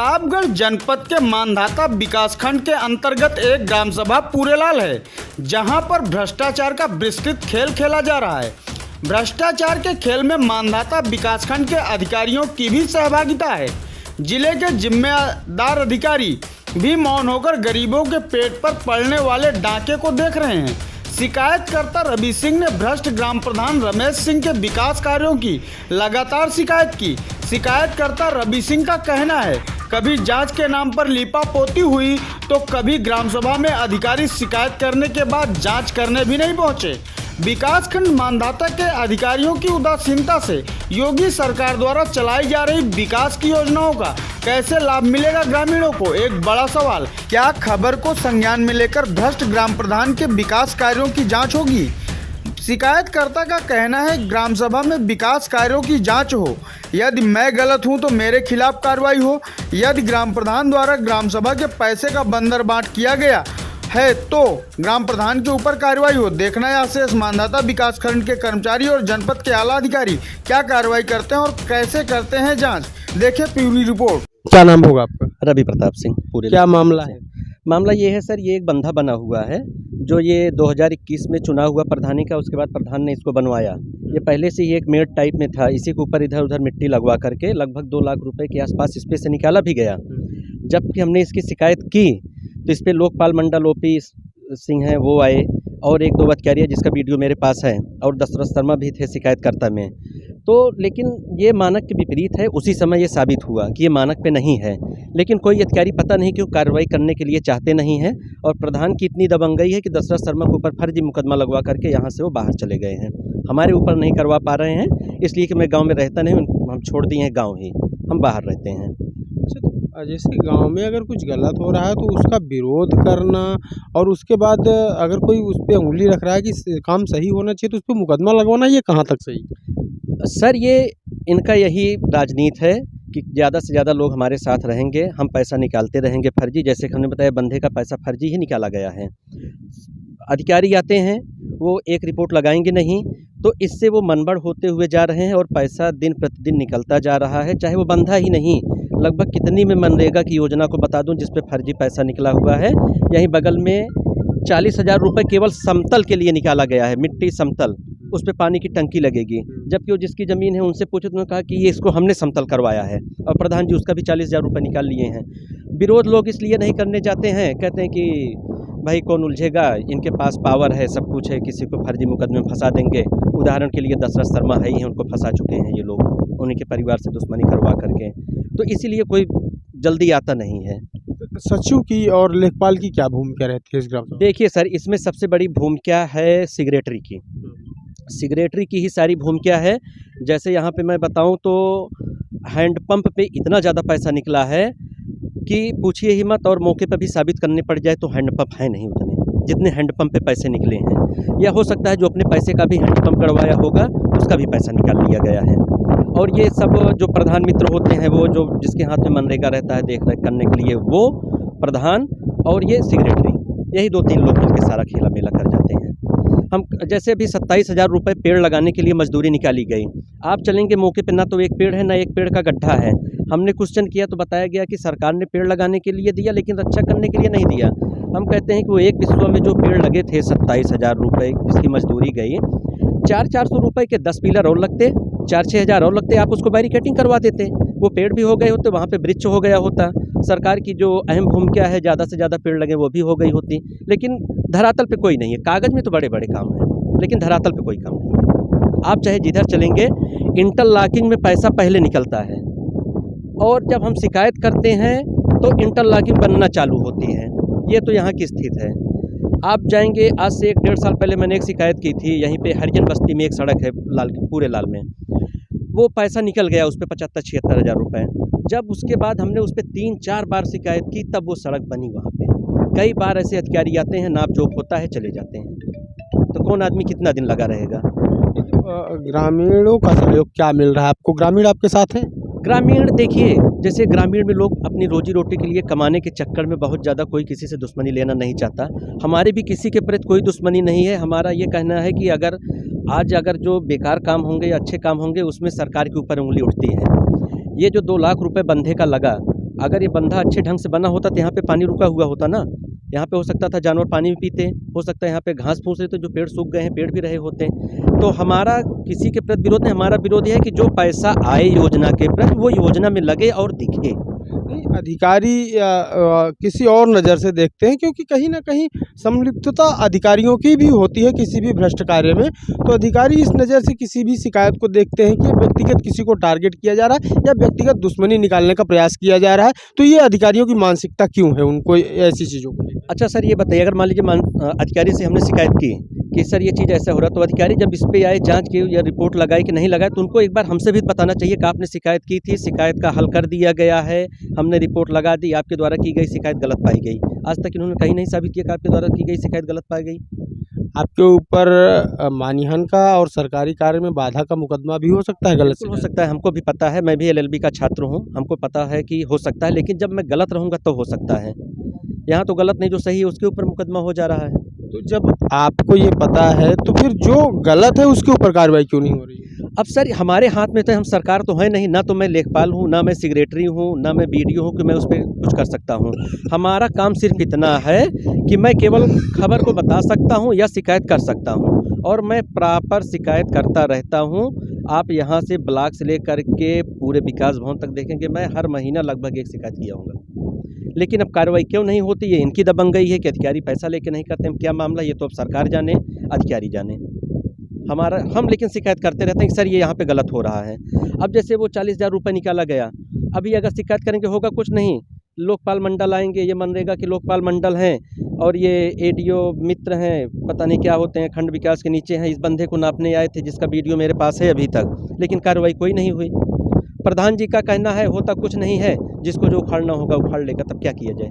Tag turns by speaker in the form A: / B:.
A: प्रतापगढ़ जनपद के मांधाता विकासखंड के अंतर्गत एक ग्राम सभा पूरेलाल है, जहां पर भ्रष्टाचार का विस्तृत खेल खेला जा रहा है। भ्रष्टाचार के खेल में मांधाता विकासखंड के अधिकारियों की भी सहभागिता है। जिले के जिम्मेदार अधिकारी भी मौन होकर गरीबों के पेट पर पड़ने वाले डाके को देख रहे हैं। शिकायतकर्ता रवि सिंह ने भ्रष्ट ग्राम प्रधान रमेश सिंह के विकास कार्यों की लगातार शिकायत की। शिकायतकर्ता रवि सिंह का कहना है, कभी जांच के नाम पर लीपापोती हुई तो कभी ग्राम सभा में अधिकारी शिकायत करने के बाद जांच करने भी नहीं पहुंचे। विकासखंड मांधाता के अधिकारियों की उदासीनता से योगी सरकार द्वारा चलाई जा रही विकास की योजनाओं का कैसे लाभ मिलेगा ग्रामीणों को, एक बड़ा सवाल। क्या खबर को संज्ञान में लेकर भ्रष्ट ग्राम प्रधान के विकास कार्यों की जांच होगी? शिकायतकर्ता का कहना है, ग्राम सभा में विकास कार्यों की जांच हो, यदि मैं गलत हूं तो मेरे खिलाफ कार्रवाई हो। यदि ग्राम प्रधान द्वारा ग्राम सभा के पैसे का बंदरबांट किया गया है तो ग्राम प्रधान के ऊपर कार्रवाई हो। देखना है शेष मांधाता विकासखंड के कर्मचारी और जनपद के आला अधिकारी क्या कार्रवाई करते हैं और कैसे करते हैं जांच। देखें पूरी रिपोर्ट।
B: क्या नाम होगा आपका?
C: रवि प्रताप सिंह। पूरे
B: क्या मामला है?
C: मामला ये है सर, ये एक बंधा बना हुआ है जो ये 2021 में चुना हुआ प्रधानी का, उसके बाद प्रधान ने इसको बनवाया। ये पहले से ही एक मेड टाइप में था, इसी के ऊपर इधर उधर मिट्टी लगवा करके लगभग 2 लाख रुपए के आसपास इस पे से निकाला भी गया। जबकि हमने इसकी शिकायत की तो इस पर लोकपाल मंडल ओपी सिंह हैं, वो आए और 1-2 अधिकारी जिसका वीडियो मेरे पास है, और दशरथ शर्मा भी थे शिकायतकर्ता में। तो लेकिन ये मानक के विपरीत है। उसी समय ये साबित हुआ कि ये मानक पे नहीं है, लेकिन कोई अधिकारी पता नहीं क्यों कार्रवाई करने के लिए चाहते नहीं हैं। और प्रधान की इतनी दबंगई है कि दशरथ शर्मा के ऊपर फर्जी मुकदमा लगवा करके यहाँ से वो बाहर चले गए हैं। हमारे ऊपर नहीं करवा पा रहे हैं, इसलिए कि मैं गाँव में रहता नहीं, हम छोड़ दिए हैं गाँव ही, हम बाहर रहते हैं।
B: अच्छा, तो जैसे गांव में अगर कुछ गलत हो रहा है तो उसका विरोध करना और उसके बाद अगर कोई उस पर उंगली रख रहा है कि काम सही होना चाहिए तो उस पर मुकदमा लगवाना, ये कहाँ तक सही?
C: सर, ये इनका यही राजनीति है कि ज़्यादा से ज़्यादा लोग हमारे साथ रहेंगे, हम पैसा निकालते रहेंगे फर्जी। जैसे कि हमने बताया, बंधे का पैसा फर्जी ही निकाला गया है। अधिकारी आते हैं, वो एक रिपोर्ट लगाएंगे नहीं, तो इससे वो मनबड़ होते हुए जा रहे हैं और पैसा दिन प्रतिदिन निकलता जा रहा है। चाहे वो बंधा ही नहीं, लगभग कितनी में मनरेगा की योजना को बता दूं जिस पे फर्जी पैसा निकला हुआ है। यहीं बगल में 40,000 रुपये केवल समतल के लिए निकाला गया है, मिट्टी समतल, उस पे पानी की टंकी लगेगी। जबकि वो जिसकी ज़मीन है उनसे पूछो तो उन्होंने कहा कि ये इसको हमने समतल करवाया है, और प्रधान जी उसका भी 40,000 रुपये निकाल लिए हैं। विरोध लोग इसलिए नहीं करने जाते हैं, कहते हैं कि भाई कौन उलझेगा, इनके पास पावर है, सब कुछ है, किसी को फर्जी मुकदमे में फंसा देंगे। उदाहरण के लिए दशरथ शर्मा है ही हैं, उनको फंसा चुके हैं ये लोग, उन्हीं के परिवार से दुश्मनी करवा करके। तो इसीलिए कोई जल्दी आता नहीं है।
B: सचिव की और लेखपाल की क्या भूमिका रहती है इस ग्राम सभा?
C: देखिए सर, इसमें सबसे बड़ी भूमिका है सिग्रेटरी की। सिग्रेटरी की ही सारी भूमिका है। जैसे यहाँ पे मैं बताऊँ तो हैंडपंप पे इतना ज़्यादा पैसा निकला है कि पूछिए ही मत, और मौके पर भी साबित करने पड़ जाए तो हैंडपंप है नहीं उतने जितने हैंडपंप पे पैसे निकले हैं। या हो सकता है जो अपने पैसे का भी हैंडपंप करवाया होगा उसका भी पैसा निकाल लिया गया है। और ये सब जो प्रधान मित्र होते हैं, वो जो जिसके हाथ में मनरेगा रहता है देख रेख करने के लिए, वो प्रधान और ये सेक्रेटरी, यही 2-3 लोग मिलकर सारा खेला मेला कर जाते हैं। हम जैसे अभी 27,000 रुपये पेड़ लगाने के लिए मजदूरी निकाली गई। आप चलेंगे मौके पे, ना तो एक पेड़ है ना एक पेड़ का गड्ढा है। हमने क्वेश्चन किया तो बताया गया कि सरकार ने पेड़ लगाने के लिए दिया लेकिन रक्षा करने के लिए नहीं दिया। हम कहते हैं कि वो एक विश्व में जो पेड़ लगे थे 27,000 रुपये जिसकी मजदूरी गई, 400-400 रुपये के 10 पिलर और लगते, 4-6 हज़ार और लगते, आप उसको बैरिकेटिंग करवा देते, वो पेड़ भी हो गए होते, वहाँ पे वृक्ष हो गया होता। सरकार की जो अहम भूमिका है, ज़्यादा से ज़्यादा पेड़ लगे, वो भी हो गई होती। लेकिन धरातल पे कोई नहीं है। कागज़ में तो बड़े बड़े काम हैं, लेकिन धरातल पे कोई काम नहीं है। आप चाहे जिधर चलेंगे, इंटरलॉकिंग में पैसा पहले निकलता है, और जब हम शिकायत करते हैं तो इंटरलॉकिंग बनना चालू होती है। ये तो यहाँ की स्थिति है। आप जाएंगे, आज से 1-1.5 साल पहले मैंने एक शिकायत की थी, यहीं पे हरिजन बस्ती में एक सड़क है पूरे लाल में, वो पैसा निकल गया उस पर 75-76 हज़ार रुपये। जब उसके बाद हमने उस पर 3-4 बार शिकायत की, तब वो सड़क बनी वहाँ पे। कई बार ऐसे अधिकारी आते हैं, नाप जोप होता है, चले जाते हैं, तो कौन आदमी कितना दिन लगा रहेगा।
B: ग्रामीणों का सहयोग क्या मिल रहा है आपको? ग्रामीण आपके साथ हैं?
C: ग्रामीण देखिए, जैसे ग्रामीण में लोग अपनी रोजी रोटी के लिए कमाने के चक्कर में बहुत ज़्यादा कोई किसी से दुश्मनी लेना नहीं चाहता। हमारी भी किसी के प्रति कोई दुश्मनी नहीं है। हमारा ये कहना है कि अगर जो बेकार काम होंगे या अच्छे काम होंगे उसमें सरकार के ऊपर उंगली उठती है। ये जो 2 लाख रुपए बंधे का लगा, अगर ये बंधा अच्छे ढंग से बना होता तो यहाँ पे पानी रुका हुआ होता ना, यहाँ पे हो सकता था जानवर पानी भी पीते, हो सकता है यहाँ पे घास फूस रहे थे, जो पेड़ सूख गए हैं, पेड़ भी रहे होते। तो हमारा किसी के प्रति विरोध नहीं, हमारा विरोध यह है कि जो पैसा आए योजना के प्रति वो योजना में लगे और दिखे।
B: नहीं, अधिकारी किसी और नज़र से देखते हैं, क्योंकि कहीं ना कहीं संलिप्तता अधिकारियों की भी होती है किसी भी भ्रष्ट कार्य में। तो अधिकारी इस नज़र से किसी भी शिकायत को देखते हैं कि व्यक्तिगत किसी को टारगेट किया जा रहा है या व्यक्तिगत दुश्मनी निकालने का प्रयास किया जा रहा है। तो ये अधिकारियों की मानसिकता क्यों है उनको ऐसी चीज़ों को लेकर?
C: अच्छा सर, ये बताइए, अगर मान लीजिए अधिकारी से हमने शिकायत की कि सर ये चीज़ ऐसा हो रहा, तो अधिकारी जब इस पे आए, जांच की या रिपोर्ट लगाए कि नहीं लगाए, तो उनको एक बार हमसे भी बताना चाहिए कि आपने शिकायत की थी, शिकायत का हल कर दिया गया है, हमने रिपोर्ट लगा दी, आपके द्वारा की गई शिकायत गलत पाई गई। आज तक इन्होंने कहीं नहीं साबित किया कि आपके द्वारा की गई शिकायत गलत पाई गई।
B: आपके ऊपर मानहानि का और सरकारी कार्य में बाधा का मुकदमा भी हो सकता है गलत से?
C: बिल्कुल हो सकता है, हमको भी पता है, मैं भी एलएलबी का छात्र हूँ, हमको पता है कि हो सकता है, लेकिन जब मैं गलत रहूँगा तो हो सकता है। यहाँ तो गलत नहीं, जो सही है उसके ऊपर मुकदमा हो जा रहा है।
B: तो जब आपको ये पता है तो फिर जो गलत है उसके ऊपर कार्रवाई क्यों नहीं हो रही है?
C: अब सर हमारे हाथ में तो हम सरकार तो है नहीं, ना तो मैं लेखपाल हूँ, ना मैं सेक्रेटरी हूँ, ना मैं बीडीओ हूँ कि मैं उस पर कुछ कर सकता हूँ। हमारा काम सिर्फ इतना है कि मैं केवल खबर को बता सकता हूँ या शिकायत कर सकता हूँ, और मैं प्रॉपर शिकायत करता रहता हूँ। आप यहाँ से ब्लॉक से लेकर के पूरे विकास भवन तक देखेंगे, मैं हर महीना लगभग एक शिकायत किया हूँगा। लेकिन अब कार्रवाई क्यों नहीं होती, ये इनकी दबंगई है कि अधिकारी पैसा लेके नहीं करते। हम क्या मामला, ये तो अब सरकार जाने, अधिकारी जाने। हम लेकिन शिकायत करते रहते हैं कि सर ये यहाँ पे गलत हो रहा है। अब जैसे वो 40,000 रुपये निकाला गया, अभी अगर शिकायत करेंगे होगा कुछ नहीं, लोकपाल मंडल आएंगे, ये मनरेगा के लोकपाल मंडल हैं और ये एडीओ मित्र हैं, पता नहीं क्या होते हैं, खंड विकास के नीचे हैं। इस बंधे को नापने आए थे, जिसका वीडियो मेरे पास है अभी तक, लेकिन कार्रवाई कोई नहीं हुई। प्रधान जी का कहना है होता कुछ नहीं है, जिसको जो उखाड़ना होगा उखाड़ लेगा, तब क्या किया जाए।